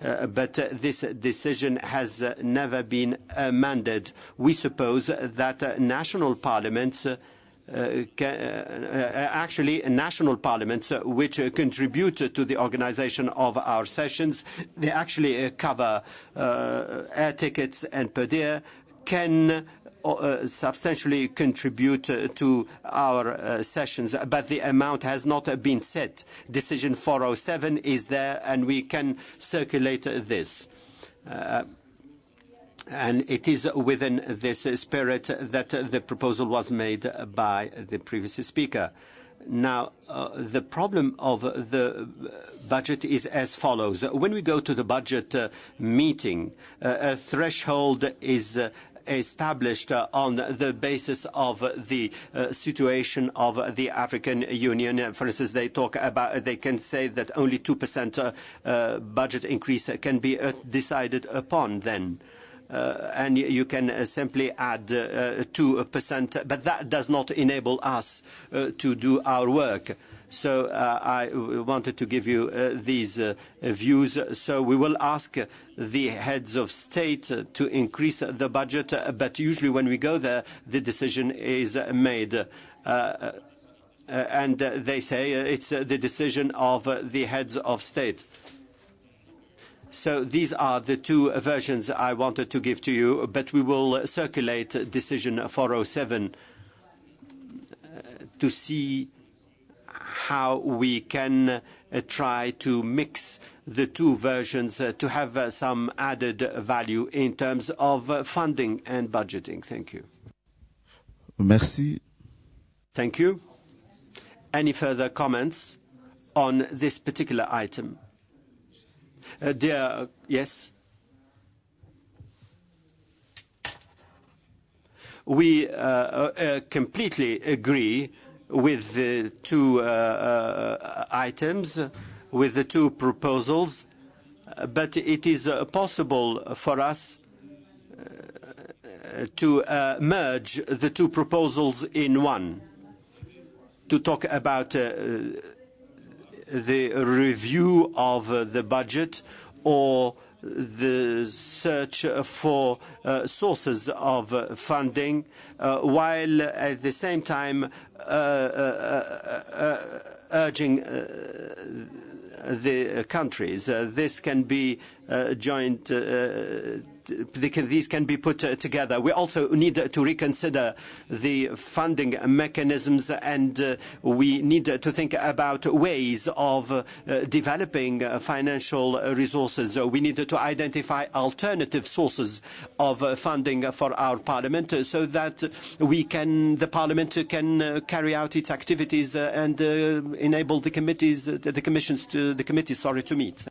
but this decision has never been amended. We suppose that national parliaments actually national parliaments which contribute to the organization of our sessions, they actually cover air tickets and per diem, can substantially contribute to our sessions, but the amount has not been set. Decision 407 is there, and we can circulate this. And it is within this spirit that the proposal was made by the previous speaker. Now, the problem of the budget is as follows. When we go to the budget meeting, a threshold is established on the basis of the situation of the African Union. For instance, they can say that only 2% budget increase can be decided upon then. And you can simply add 2%, but that does not enable us to do our work. So I wanted to give you these views. So we will ask the heads of state to increase the budget, but usually when we go there, the decision is made. And they say it's the decision of the heads of state. So these are the two versions I wanted to give to you, but we will circulate decision 407 to see how we can try to mix the two versions to have some added value in terms of funding and budgeting. Thank you. Merci. Thank you. Any further comments on this particular item? Yes. We completely agree with the two items, with the two proposals, but it is possible for us to merge the two proposals in one, to talk about the review of the budget or the search for sources of funding, while at the same time urging the countries. This can be joined. These can be put together. We also need to reconsider the funding mechanisms, and we need to think about ways of developing financial resources. We need to identify alternative sources of funding for our parliament so that the parliament can carry out its activities and enable the committees to meet.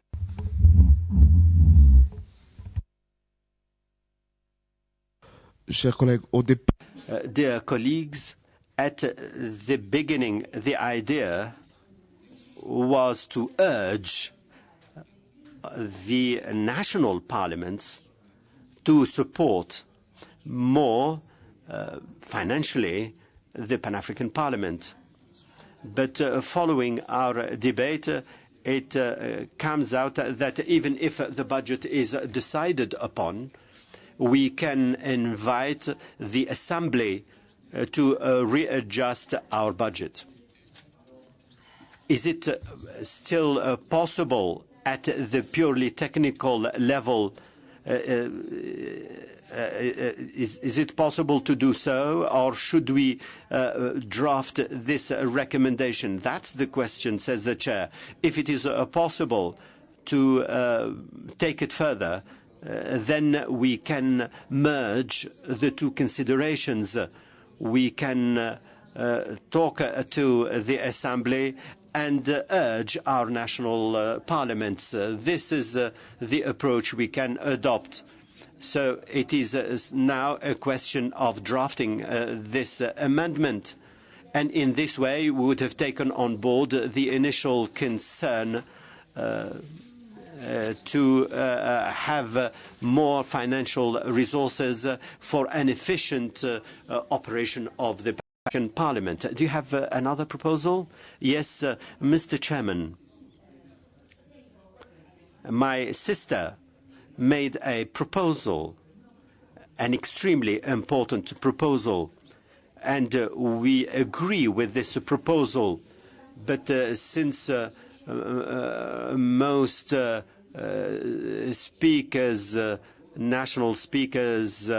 Dear colleagues, at the beginning, the idea was to urge the national parliaments to support more financially the Pan-African Parliament. But following our debate, it comes out that even if the budget is decided upon, we can invite the Assembly to readjust our budget. Is it still possible at the purely technical level? Is it possible to do so, or should we draft this recommendation? That's the question, says the chair. If it is possible to take it further, then we can merge the two considerations. We can talk to the Assembly and urge our national parliaments. This is the approach we can adopt. So it is now a question of drafting this amendment. And in this way, we would have taken on board the initial concern to have more financial resources for an efficient operation of the African Parliament. Do you have another proposal? Yes, Mr. Chairman. My sister made a proposal, an extremely important proposal, and we agree with this proposal. But since most speakers, national speakers,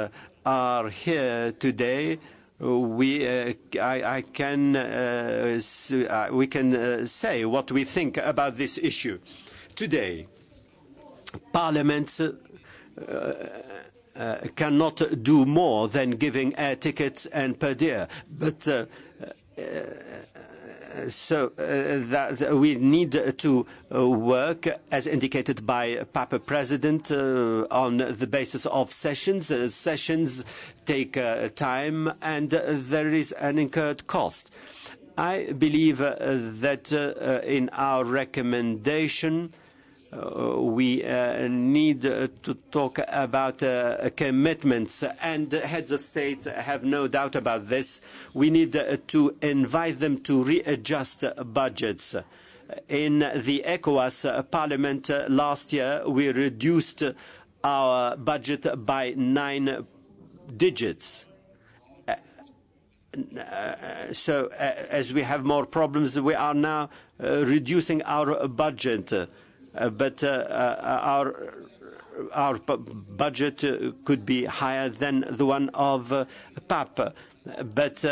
are here today, we can say what we think about this issue. Today, Parliament cannot do more than giving air tickets and per diem, but that we need to work, as indicated by Papa President, on the basis of sessions. Sessions take time, and there is an incurred cost. I believe that in our recommendation, we need to talk about commitments, and heads of state have no doubt about this. We need to invite them to readjust budgets. In the ECOWAS Parliament last year, we reduced our budget by 9 digits. So as we have more problems, we are now reducing our budget. But our budget could be higher than the one of PAP. But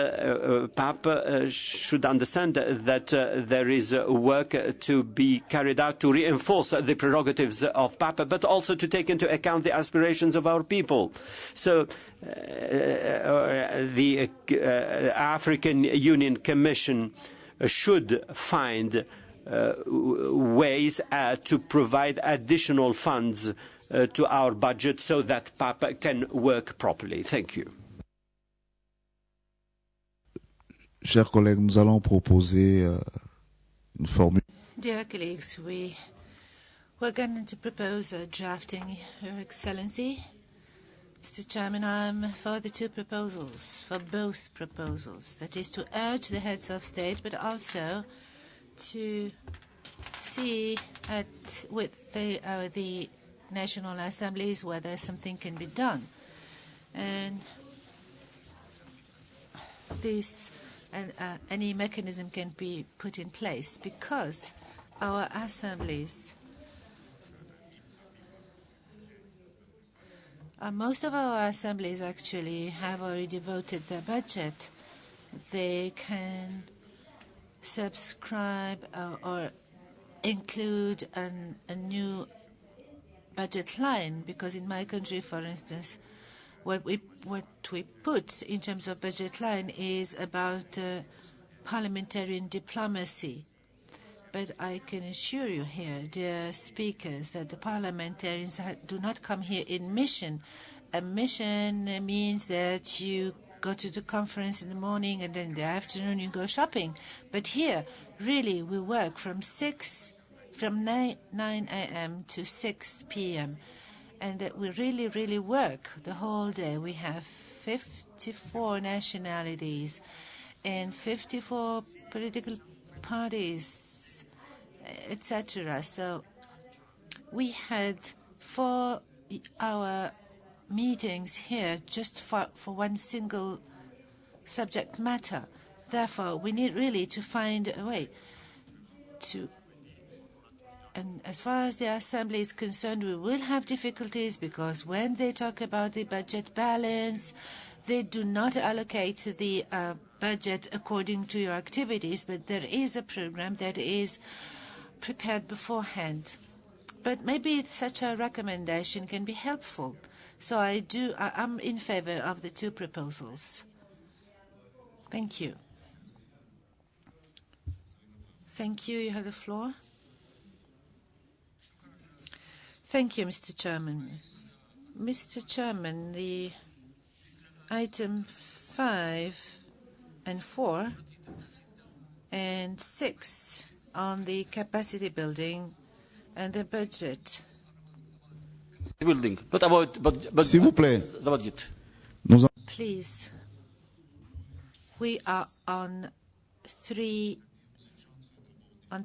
PAP should understand that there is work to be carried out to reinforce the prerogatives of PAP, but also to take into account the aspirations of our people. So the African Union Commission should find ways to provide additional funds to our budget so that PAP can work properly. Thank you. Chers collègues, nous allons proposer une formule. Dear colleagues, we're going to propose a drafting, Your Excellency. Mr. Chairman, I'm for the two proposals, for both proposals. That is to urge the heads of state, but also to see with the national assemblies whether something can be done. And this any mechanism can be put in place, because our assemblies, most of our assemblies actually have already devoted their budget. They can subscribe or include a new budget line, because in my country, for instance, what we put in terms of budget line is about parliamentarian diplomacy. But I can assure you here, dear speakers, that the parliamentarians do not come here in mission. A mission means that you go to the conference in the morning and then in the afternoon you go shopping. But here, really, we work from 9 a.m. to 6 p.m. and that we really, really work the whole day. We have 54 nationalities and 54 political parties, etc. So we had 4-hour meetings here just for one single subject matter. Therefore, we need really to find a way to. And as far as the Assembly is concerned, we will have difficulties, because when they talk about the budget balance, they do not allocate the budget according to your activities, but there is a program that is prepared beforehand. But maybe such a recommendation can be helpful. So I'm in favor of the two proposals. Thank you. Thank you. You have the floor. Thank you, Mr. Chairman. Mr. Chairman, the item 5 and 4 and 6 on the capacity building and the budget. Building, not about, but S'il vous plaît. the budget. Please. We are on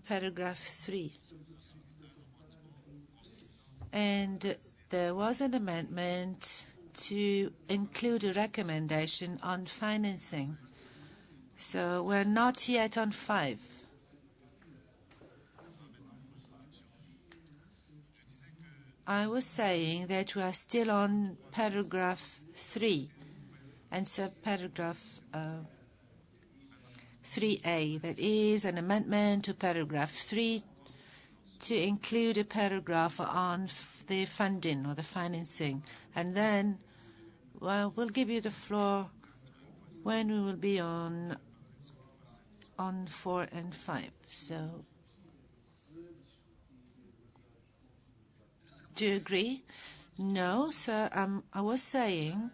paragraph 3. And there was an amendment to include a recommendation on financing. So we're not yet on 5. I was saying that we are still on paragraph 3 and subparagraph 3A. That is an amendment to paragraph 3 to include a paragraph on the funding or the financing. And then, well, we'll give you the floor when we will be on 4 and 5. So, do you agree? No, sir. I was saying